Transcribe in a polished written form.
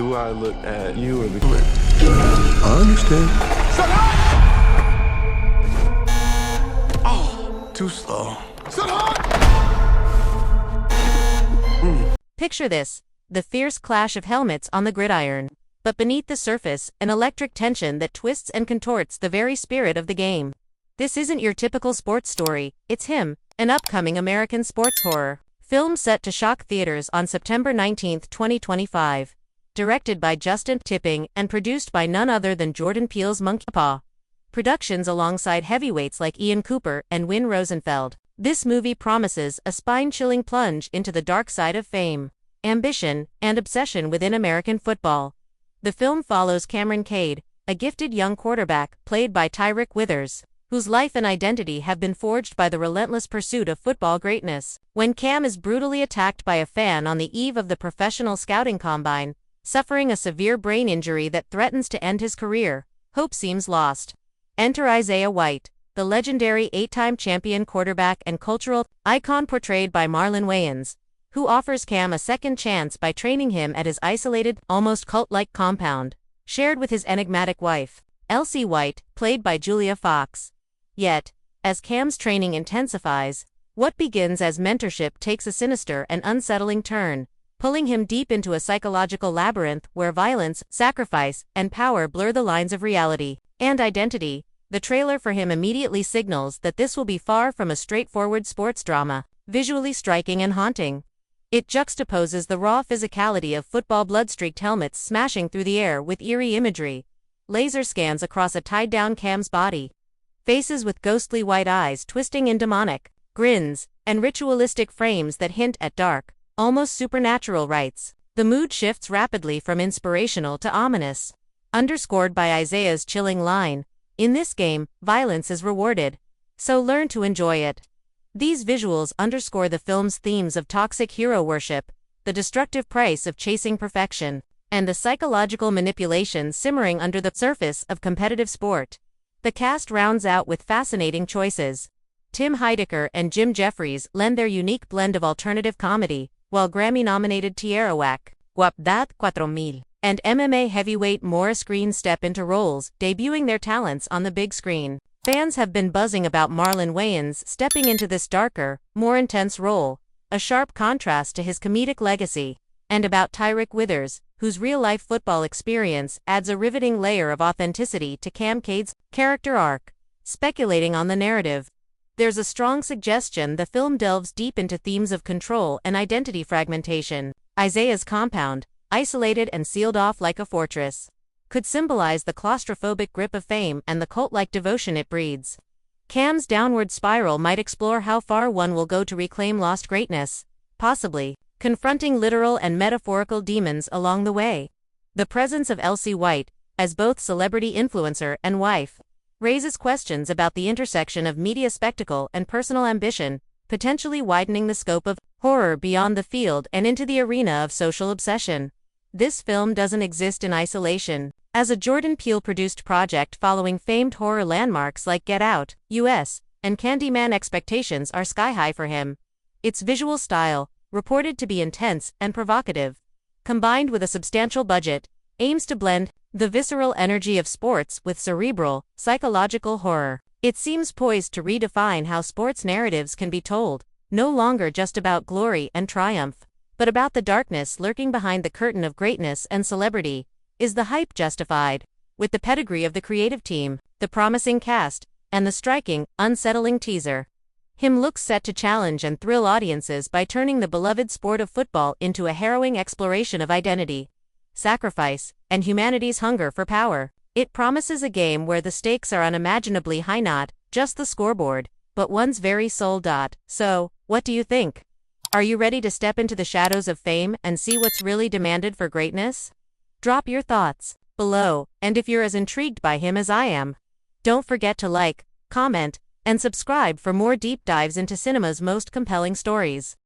Do I look at you or the clip? I understand. Shut up! Oh, too slow. Shut up! Picture this, the fierce clash of helmets on the gridiron. But beneath the surface, an electric tension that twists and contorts the very spirit of the game. This isn't your typical sports story, it's Him, an upcoming American sports horror film set to shock theaters on September 19, 2025. Directed by Justin Tipping and produced by none other than Jordan Peele's Monkey Paw Productions alongside heavyweights like Ian Cooper and Win Rosenfeld. This movie promises a spine-chilling plunge into the dark side of fame, ambition, and obsession within American football. The film follows Cameron Cade, a gifted young quarterback played by Tyreek Withers, whose life and identity have been forged by the relentless pursuit of football greatness. When Cam is brutally attacked by a fan on the eve of the professional scouting combine, suffering a severe brain injury that threatens to end his career, hope seems lost. Enter Isaiah White, the legendary 8-time champion quarterback and cultural icon portrayed by Marlon Wayans, who offers Cam a second chance by training him at his isolated, almost cult-like compound, shared with his enigmatic wife, Elsie White, played by Julia Fox. Yet, as Cam's training intensifies, what begins as mentorship takes a sinister and unsettling turn, pulling him deep into a psychological labyrinth where violence, sacrifice, and power blur the lines of reality and identity. The trailer for Him immediately signals that this will be far from a straightforward sports drama, visually striking and haunting. It juxtaposes the raw physicality of football blood-streaked helmets smashing through the air with eerie imagery, laser scans across a tied-down Cam's body, faces with ghostly white eyes twisting in demonic grins, and ritualistic frames that hint at dark, almost supernatural rites. The mood shifts rapidly from inspirational to ominous, underscored by Isaiah's chilling line, "In this game, violence is rewarded, so learn to enjoy it." These visuals underscore the film's themes of toxic hero worship, the destructive price of chasing perfection, and the psychological manipulation simmering under the surface of competitive sport. The cast rounds out with fascinating choices. Tim Heidecker and Jim Jeffries lend their unique blend of alternative comedy, while Grammy-nominated Tierra Whack, Guapdad 4000, and MMA heavyweight Morris Green step into roles, debuting their talents on the big screen. Fans have been buzzing about Marlon Wayans stepping into this darker, more intense role, a sharp contrast to his comedic legacy, and about Tyreek Withers, whose real-life football experience adds a riveting layer of authenticity to Cam Cade's character arc. Speculating on the narrative, there's a strong suggestion the film delves deep into themes of control and identity fragmentation. Isaiah's compound, isolated and sealed off like a fortress, could symbolize the claustrophobic grip of fame and the cult-like devotion it breeds. Cam's downward spiral might explore how far one will go to reclaim lost greatness, possibly confronting literal and metaphorical demons along the way. The presence of Elsie White, as both celebrity influencer and wife, raises questions about the intersection of media spectacle and personal ambition, potentially widening the scope of horror beyond the field and into the arena of social obsession. This film doesn't exist in isolation. As a Jordan Peele-produced project following famed horror landmarks like Get Out, US, and Candyman, expectations are sky-high for him. Its visual style, reported to be intense and provocative, combined with a substantial budget, aims to blend the visceral energy of sports with cerebral, psychological horror. It seems poised to redefine how sports narratives can be told, no longer just about glory and triumph, but about the darkness lurking behind the curtain of greatness and celebrity. Is the hype justified? With the pedigree of the creative team, the promising cast, and the striking, unsettling teaser, Him looks set to challenge and thrill audiences by turning the beloved sport of football into a harrowing exploration of identity, sacrifice, and humanity's hunger for power. It promises a game where the stakes are unimaginably high, not just the scoreboard, but one's very soul. So, what do you think? Are you ready to step into the shadows of fame and see what's really demanded for greatness? Drop your thoughts below, and if you're as intrigued by Him as I am, don't forget to like, comment, and subscribe for more deep dives into cinema's most compelling stories.